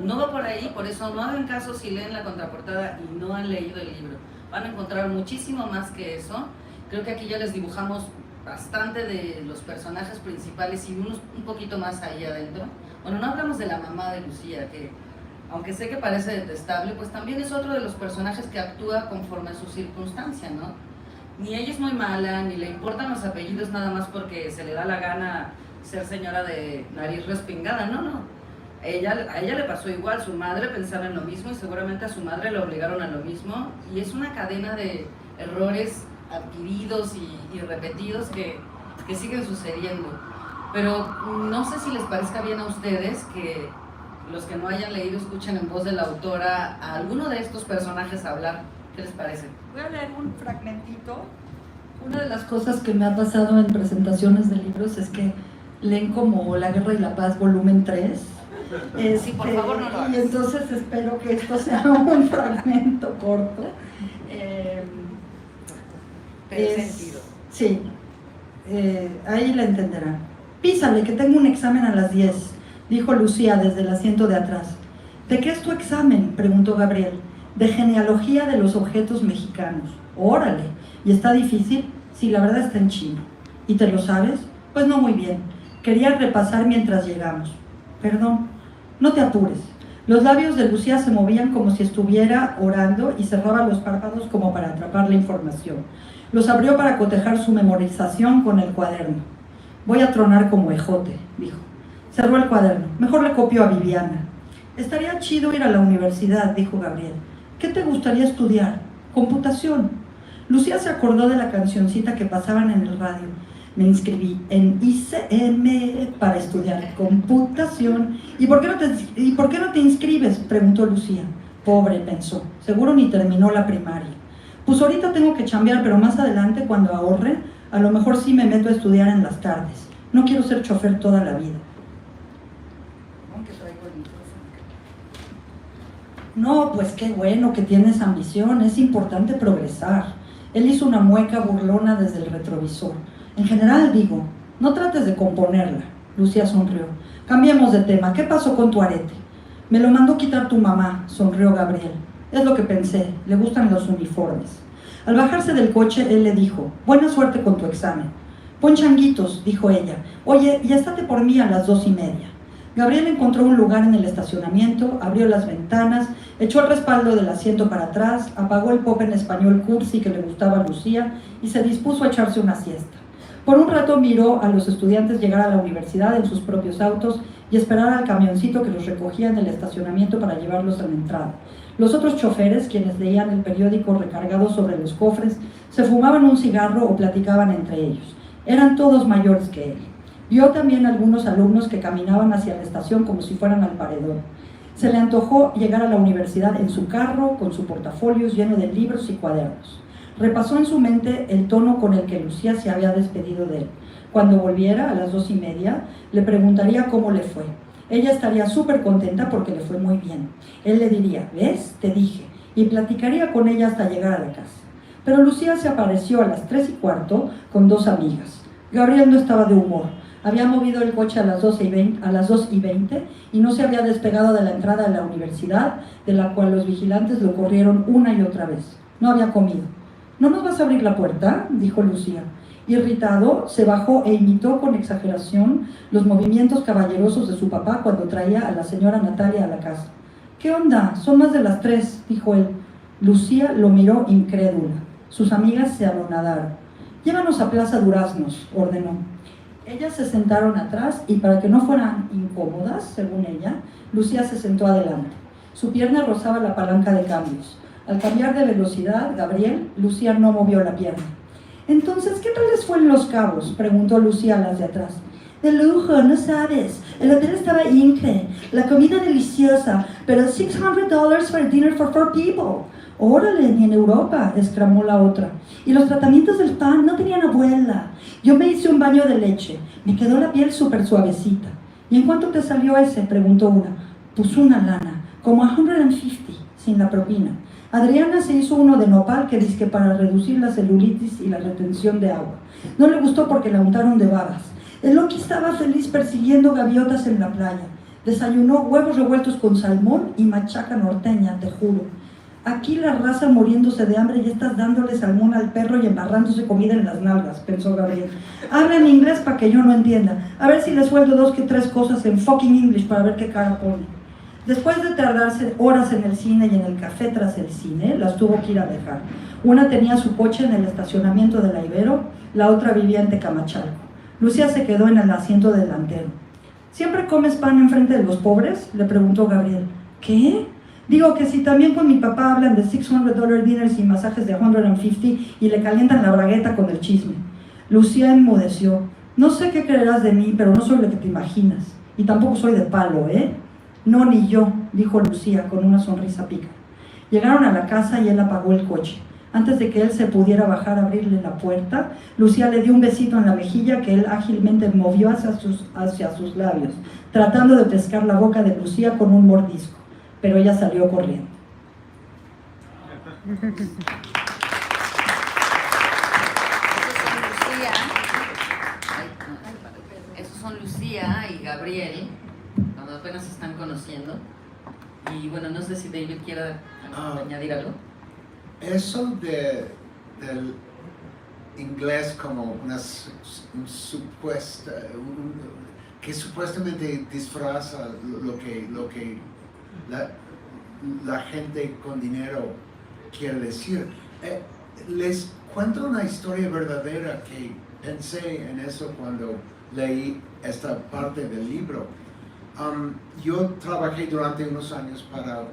No va por ahí, por eso no hagan caso si leen la contraportada y no han leído el libro. Van a encontrar muchísimo más que eso. Creo que aquí ya les dibujamos bastante de los personajes principales y unos un poquito más ahí adentro. Bueno, no hablamos de la mamá de Lucía, que aunque sé que parece detestable, pues también es otro de los personajes que actúa conforme a su circunstancia, ¿no? Ni ella es muy mala, ni le importan los apellidos nada más porque se le da la gana ser señora de nariz respingada, no. A ella le pasó igual, su madre pensaba en lo mismo y seguramente a su madre le obligaron a lo mismo y es una cadena de errores adquiridos y repetidos que siguen sucediendo. Pero no sé si les parezca bien a ustedes que los que no hayan leído escuchen en voz de la autora a alguno de estos personajes hablar. ¿Qué les parece? Voy a leer un fragmentito. Una de las cosas que me ha pasado en presentaciones de libros es que leen como La Guerra y la Paz, volumen 3. Sí, por favor, no lo hagas. Y entonces espero que esto sea un fragmento corto. Pero sentido. Sí. ahí la entenderán. Písale, que tengo un examen a las 10, dijo Lucía desde el asiento de atrás. ¿De qué es tu examen?, preguntó Gabriel. De genealogía de los objetos mexicanos. Órale, ¿y está difícil? Sí, la verdad está en chino. ¿Y te lo sabes? Pues no muy bien. Quería repasar mientras llegamos. Perdón, no te apures. Los labios de Lucía se movían como si estuviera orando y cerraba los párpados como para atrapar la información. Los abrió para cotejar su memorización con el cuaderno. Voy a tronar como ejote, dijo. Cerró el cuaderno. Mejor le copio a Viviana. Estaría chido ir a la universidad, dijo Gabriel. ¿Qué te gustaría estudiar? Computación. Lucía se acordó de la cancioncita que pasaban en el radio. Me inscribí en ICM para estudiar computación. ¿Y por qué no te inscribes?, preguntó Lucía. Pobre, pensó. Seguro ni terminó la primaria. Pues ahorita tengo que chambear, pero más adelante, cuando ahorre, a lo mejor sí me meto a estudiar en las tardes. No quiero ser chofer toda la vida. No, pues qué bueno que tienes ambición, es importante progresar. Él hizo una mueca burlona desde el retrovisor. En general, digo, no trates de componerla. Lucía sonrió. Cambiemos de tema, ¿qué pasó con tu arete? Me lo mandó quitar tu mamá, sonrió Gabriel. Es lo que pensé, le gustan los uniformes. Al bajarse del coche, él le dijo, buena suerte con tu examen. Pon changuitos, dijo ella. Oye, y estate por mí a las 2:30. Gabriel encontró un lugar en el estacionamiento, abrió las ventanas, echó el respaldo del asiento para atrás, apagó el pop en español cursi que le gustaba a Lucía y se dispuso a echarse una siesta. Por un rato miró a los estudiantes llegar a la universidad en sus propios autos y esperar al camioncito que los recogía en el estacionamiento para llevarlos a la entrada. Los otros choferes, quienes leían el periódico recargado sobre los cofres, se fumaban un cigarro o platicaban entre ellos. Eran todos mayores que él. Vio también algunos alumnos que caminaban hacia la estación como si fueran al paredón. Se le antojó llegar a la universidad en su carro, con su portafolio lleno de libros y cuadernos. Repasó en su mente el tono con el que Lucía se había despedido de él. Cuando volviera a las 2:30, le preguntaría cómo le fue. Ella estaría súper contenta porque le fue muy bien. Él le diría, ¿ves? Te dije. Y platicaría con ella hasta llegar a la casa. Pero Lucía se apareció a las 3:15 con 2 amigas. Gabriel no estaba de humor. Había movido el coche a las 2:20 y no se había despegado de la entrada de la universidad, de la cual los vigilantes lo corrieron una y otra vez. No había comido. ¿No nos vas a abrir la puerta?, dijo Lucía. Irritado, se bajó e imitó con exageración los movimientos caballerosos de su papá cuando traía a la señora Natalia a la casa. ¿Qué onda? Son más de las 3, dijo él. Lucía lo miró incrédula. Sus amigas se anonadaron. Llévanos a Plaza Duraznos, ordenó. Ellas se sentaron atrás y para que no fueran incómodas, según ella, Lucía se sentó adelante. Su pierna rozaba la palanca de cambios. Al cambiar de velocidad, Gabriel, Lucía no movió la pierna. Entonces, ¿qué tal les fue en Los Cabos?, preguntó Lucía a las de atrás. De lujo, no sabes. El hotel estaba increíble, la comida deliciosa, pero $600 for dinner for 4 people. Órale, ni en Europa, exclamó la otra. Y los tratamientos del pan no tenían abuela. Yo me hice un baño de leche, me quedó la piel súper suavecita. ¿Y en cuánto te salió ese?, preguntó una. Pues una lana, como 150, sin la propina. Adriana se hizo uno de nopal que dizque para reducir la celulitis y la retención de agua. No le gustó porque la untaron de babas. El Loki estaba feliz persiguiendo gaviotas en la playa. Desayunó huevos revueltos con salmón y machaca norteña, te juro. Aquí la raza muriéndose de hambre y estás dándole salmón al perro y embarrándose comida en las nalgas, pensó Gabriel. Habla en inglés para que yo no entienda. A ver si le sueldo 2 que 3 cosas en fucking English para ver qué cara pone. Después de tardarse horas en el cine y en el café tras el cine, las tuvo que ir a dejar. Una tenía su coche en el estacionamiento de la Ibero, la otra vivía en Tecamachalco. Lucía se quedó en el asiento delantero. ¿Siempre comes pan enfrente de los pobres?, le preguntó Gabriel. ¿Qué? Digo que si también con mi papá hablan de $600 dinners y masajes de 150 y le calientan la bragueta con el chisme. Lucía enmudeció. No sé qué creerás de mí, pero no soy lo que te imaginas. Y tampoco soy de palo, ¿eh? No, ni yo, dijo Lucía con una sonrisa pícara. Llegaron a la casa y él apagó el coche. Antes de que él se pudiera bajar a abrirle la puerta, Lucía le dio un besito en la mejilla que él ágilmente movió hacia sus labios, tratando de pescar la boca de Lucía con un mordisco. Pero ella salió corriendo. Gabriel, cuando apenas se están conociendo. Y bueno, no sé si David quiera añadir algo. Eso del inglés como una supuesta, que supuestamente disfraza lo que la gente con dinero quiere decir. Les cuento una historia verdadera que pensé en eso cuando leí esta parte del libro. Yo trabajé durante unos años para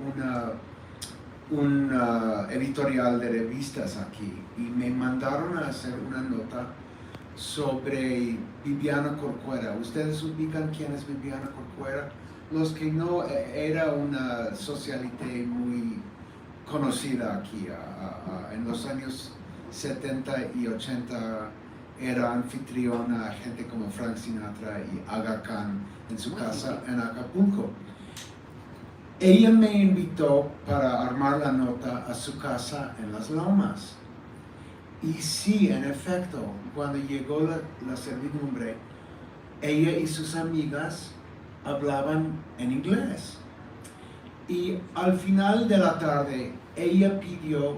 una editorial de revistas aquí y me mandaron a hacer una nota sobre Viviana Corcuera. ¿Ustedes ubican quién es Viviana Corcuera? Los que no, era una socialité muy conocida aquí. En los años 70 y 80 era anfitriona a gente como Frank Sinatra y Aga Khan en su casa en Acapulco. Ella me invitó para armar la nota a su casa en Las Lomas. Y sí, en efecto, cuando llegó la servidumbre, ella y sus amigas hablaban en inglés. Y al final de la tarde, ella pidió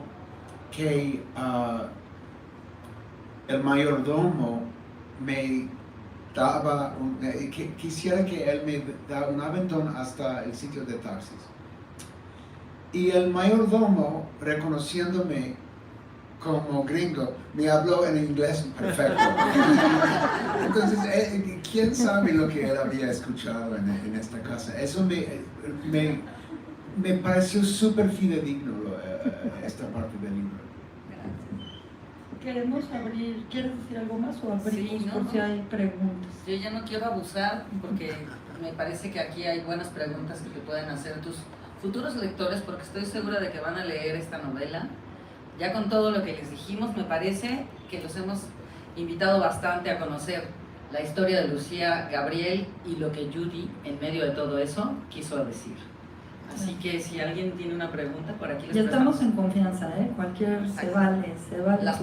que el mayordomo me daba, quisiera que él me da un aventón hasta el sitio de taxis. Y el mayordomo, reconociéndome como gringo, me habló en inglés perfecto. Entonces, ¿quién sabe lo que él había escuchado en esta casa? Eso me pareció súper fidedigno esta parte del libro. Queremos abrir, ¿quieres decir algo más o abrimos Sí, por si hay preguntas? Yo ya no quiero abusar porque me parece que aquí hay buenas preguntas que te pueden hacer tus futuros lectores, porque estoy segura de que van a leer esta novela. Ya con todo lo que les dijimos, me parece que los hemos invitado bastante a conocer la historia de Lucía Gabriel y lo que Judy, en medio de todo eso, quiso decir. Así que si alguien tiene una pregunta, por aquí les Ya estamos prestamos. en confianza, ¿eh? Cualquier se vale. Las